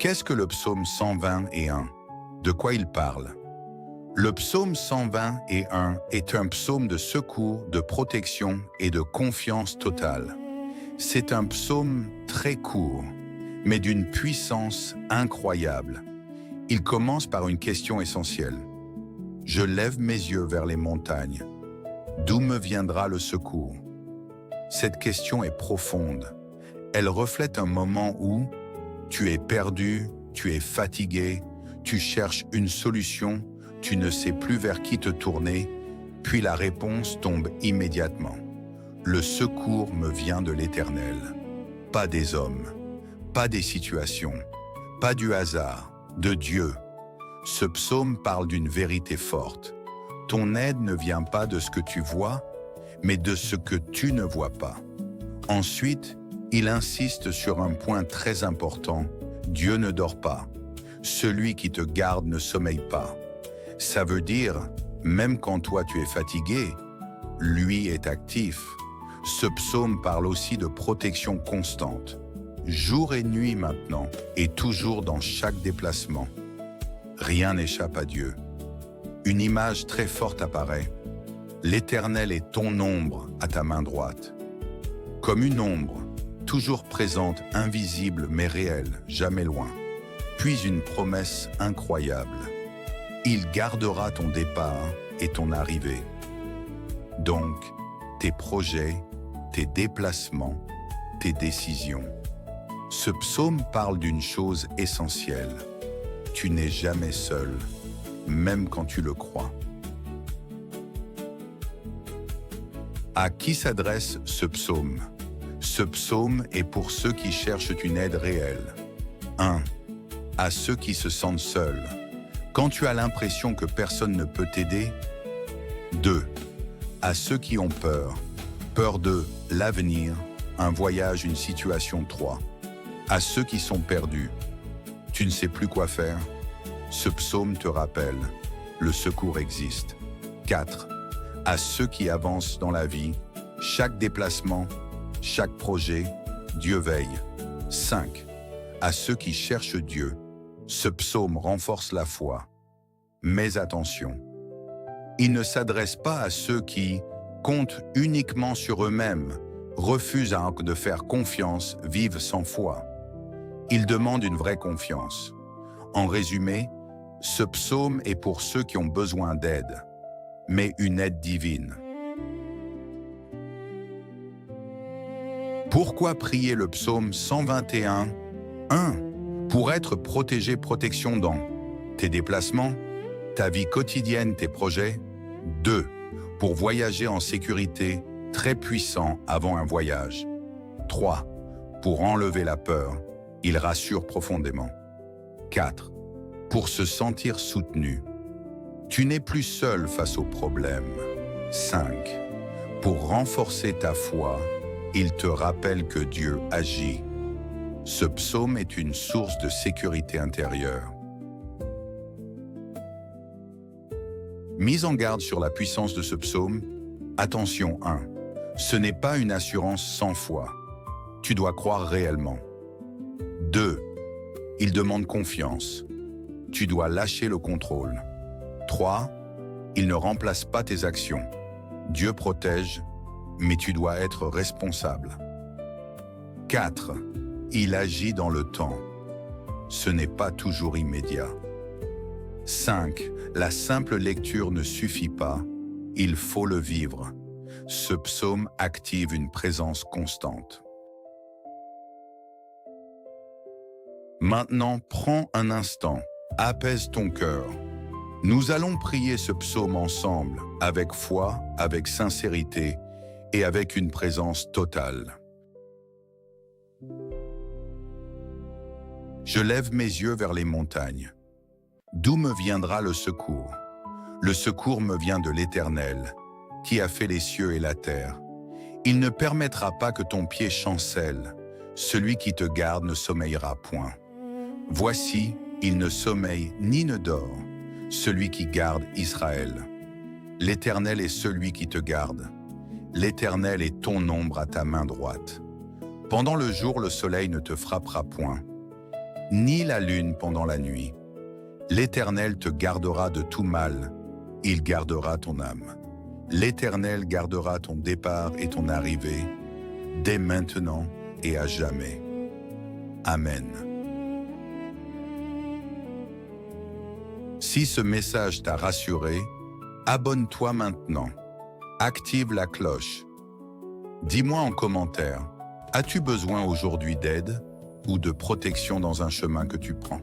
Qu'est-ce que le psaume 121? De quoi il parle? Le psaume 121 est un psaume de secours, de protection et de confiance totale. C'est un psaume très court, mais d'une puissance incroyable. Il commence par une question essentielle. Je lève mes yeux vers les montagnes. D'où me viendra le secours? Cette question est profonde. Elle reflète un moment où tu es perdu, tu es fatigué, tu cherches une solution, tu ne sais plus vers qui te tourner, puis la réponse tombe immédiatement. Le secours me vient de l'Éternel, pas des hommes, pas des situations, pas du hasard, de Dieu. Ce psaume parle d'une vérité forte. Ton aide ne vient pas de ce que tu vois, mais de ce que tu ne vois pas. Ensuite, il insiste sur un point très important. Dieu ne dort pas. Celui qui te garde ne sommeille pas. Ça veut dire, même quand toi tu es fatigué, lui est actif. Ce psaume parle aussi de protection constante. Jour et nuit maintenant, et toujours dans chaque déplacement. Rien n'échappe à Dieu. Une image très forte apparaît. L'Éternel est ton ombre à ta main droite. Comme une ombre, toujours présente, invisible mais réelle, jamais loin. Puis une promesse incroyable. Il gardera ton départ et ton arrivée. Donc, tes projets, tes déplacements, tes décisions. Ce psaume parle d'une chose essentielle. Tu n'es jamais seul, même quand tu le crois. À qui s'adresse ce psaume? Ce psaume est pour ceux qui cherchent une aide réelle. 1. À ceux qui se sentent seuls. Quand tu as l'impression que personne ne peut t'aider. 2. À ceux qui ont peur. Peur de l'avenir, un voyage, une situation. 3. À ceux qui sont perdus. Tu ne sais plus quoi faire. Ce psaume te rappelle, le secours existe. 4. À ceux qui avancent dans la vie, chaque déplacement, chaque projet, Dieu veille. 5. À ceux qui cherchent Dieu, ce psaume renforce la foi. Mais attention, il ne s'adresse pas à ceux qui comptent uniquement sur eux-mêmes, refusent de faire confiance, vivent sans foi. Il demande une vraie confiance. En résumé, ce psaume est pour ceux qui ont besoin d'aide, mais une aide divine. Pourquoi prier le psaume 121? 1. Pour être protégé, protection dans tes déplacements, ta vie quotidienne, tes projets. 2. Pour voyager en sécurité, très puissant avant un voyage. 3. Pour enlever la peur, il rassure profondément. 4. Pour se sentir soutenu. Tu n'es plus seul face aux problèmes. 5. Pour renforcer ta foi, il te rappelle que Dieu agit. Ce psaume est une source de sécurité intérieure. Mise en garde sur la puissance de ce psaume, attention 1. Ce n'est pas une assurance sans foi. Tu dois croire réellement. 2. Il demande confiance. Tu dois lâcher le contrôle. 3. Il ne remplace pas tes actions. Dieu protège, mais tu dois être responsable. 4. Il agit dans le temps. Ce n'est pas toujours immédiat. 5. La simple lecture ne suffit pas. Il faut le vivre. Ce psaume active une présence constante. Maintenant, prends un instant. Apaise ton cœur. Nous allons prier ce psaume ensemble, avec foi, avec sincérité et avec une présence totale. Je lève mes yeux vers les montagnes. D'où me viendra le secours? Le secours me vient de l'Éternel, qui a fait les cieux et la terre. Il ne permettra pas que ton pied chancelle. Celui qui te garde ne sommeillera point. Voici, il ne sommeille ni ne dort, celui qui garde Israël. L'Éternel est celui qui te garde. L'Éternel est ton ombre à ta main droite. Pendant le jour, le soleil ne te frappera point. ni la lune pendant la nuit. L'Éternel te gardera de tout mal, il gardera ton âme. L'Éternel gardera ton départ et ton arrivée, dès maintenant et à jamais. Amen. Si ce message t'a rassuré, abonne-toi maintenant. Active la cloche. Dis-moi en commentaire, as-tu besoin aujourd'hui d'aide ou de protection dans un chemin que tu prends ?